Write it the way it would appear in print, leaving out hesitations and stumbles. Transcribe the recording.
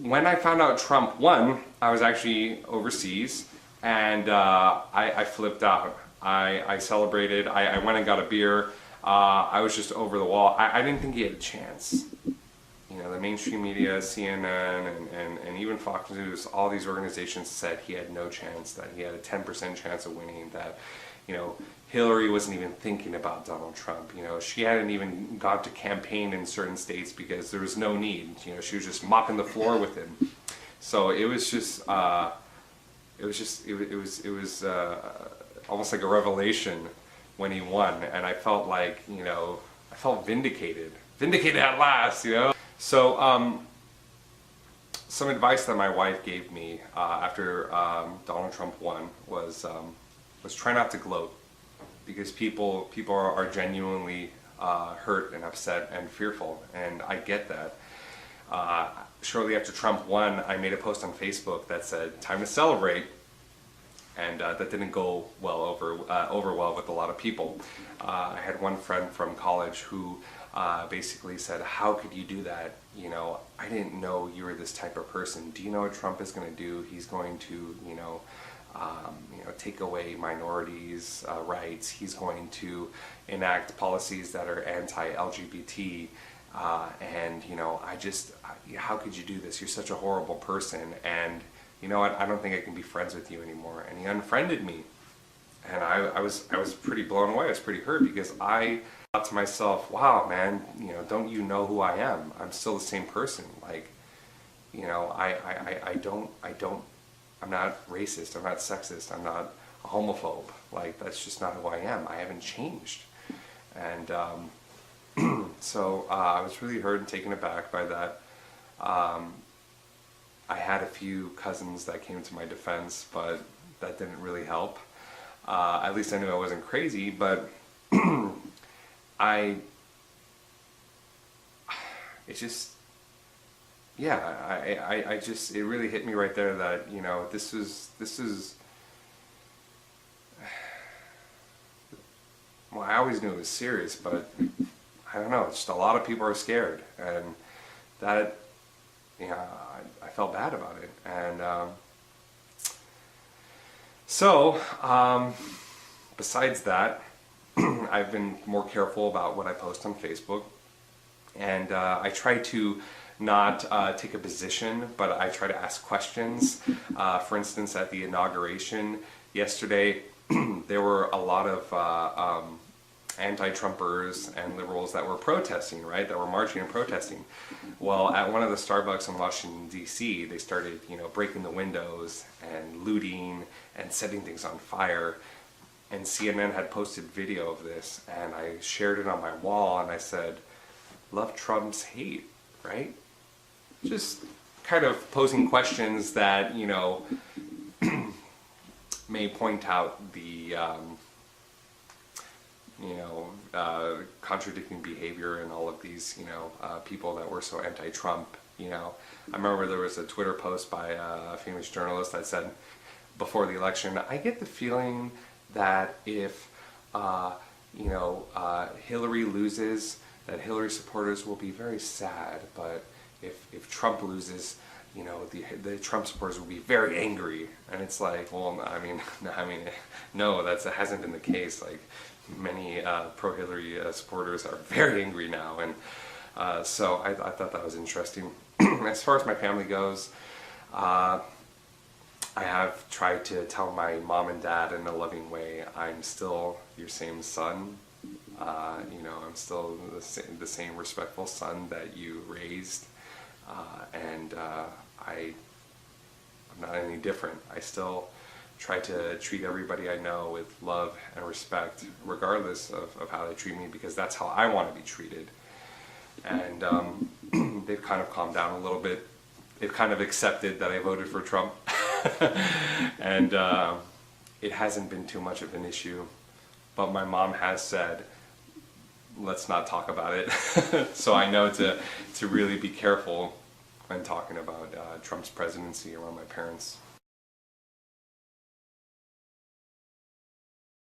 when I found out Trump won, I was actually overseas, and I flipped out. I celebrated. I went and got a beer. I was just over the wall. I didn't think he had a chance. You know, the mainstream media, CNN, and even Fox News, all these organizations said he had no chance, that he had a 10% chance of winning, that, you know, Hillary wasn't even thinking about Donald Trump. You know, she hadn't even gone to campaign in certain states because there was no need. You know, she was just mopping the floor with him. So it was just, it was almost like a revelation when he won, and I felt like, you know, I felt vindicated at last, you know. So some advice that my wife gave me after Donald Trump won was try not to gloat, because people are genuinely hurt and upset and fearful, and I get that. Shortly after Trump won, I made a post on Facebook that said, "Time to celebrate," and that didn't go over well with a lot of people. I had one friend from college who basically said, "How could you do that? You know, I didn't know you were this type of person. Do you know what Trump is going to do? He's going to, take away minorities' rights. He's going to enact policies that are anti-LGBT. And you know, how could you do this? You're such a horrible person. And you know what? I don't think I can be friends with you anymore." And he unfriended me, and I was pretty blown away. I was pretty hurt, because I thought to myself, "Wow, man, you know, don't you know who I am? I'm still the same person. Like, you know, I'm not racist. I'm not sexist. I'm not a homophobe. Like, that's just not who I am. I haven't changed." And so I was really hurt and taken aback by that. I had a few cousins that came to my defense, but that didn't really help. At least I knew I wasn't crazy, but it really hit me right there that, you know, this is, well, I always knew it was serious, but I don't know, just a lot of people are scared, and that, you know, I felt bad about it. And besides that, I've been more careful about what I post on Facebook, and I try to not take a position, but I try to ask questions. For instance, at the inauguration yesterday, there were a lot of anti-Trumpers and liberals that were protesting, right? That were marching and protesting. Well, at one of the Starbucks in Washington, D.C., they started, you know, breaking the windows and looting and setting things on fire. And CNN had posted video of this, and I shared it on my wall, and I said, "Love Trump's hate," right? Just kind of posing questions that, you know, may point out the contradicting behavior in all of these, you know, people that were so anti-Trump. You know, I remember there was a Twitter post by a famous journalist that said, before the election, "I get the feeling that if Hillary loses, that Hillary supporters will be very sad, but if Trump loses, you know, the Trump supporters will be very angry." And it's like, well, no, that hasn't been the case. Like, many pro-Hillary supporters are very angry now, and so I thought that was interesting. As far as my family goes, I have tried to tell my mom and dad in a loving way, "I'm still your same son. I'm still the same respectful son that you raised, and I'm not any different. I still try to treat everybody I know with love and respect, regardless of how they treat me, because that's how I want to be treated." And they've kind of calmed down a little bit. They've kind of accepted that I voted for Trump. And it hasn't been too much of an issue. But my mom has said, "Let's not talk about it." So I know to really be careful when talking about Trump's presidency around my parents.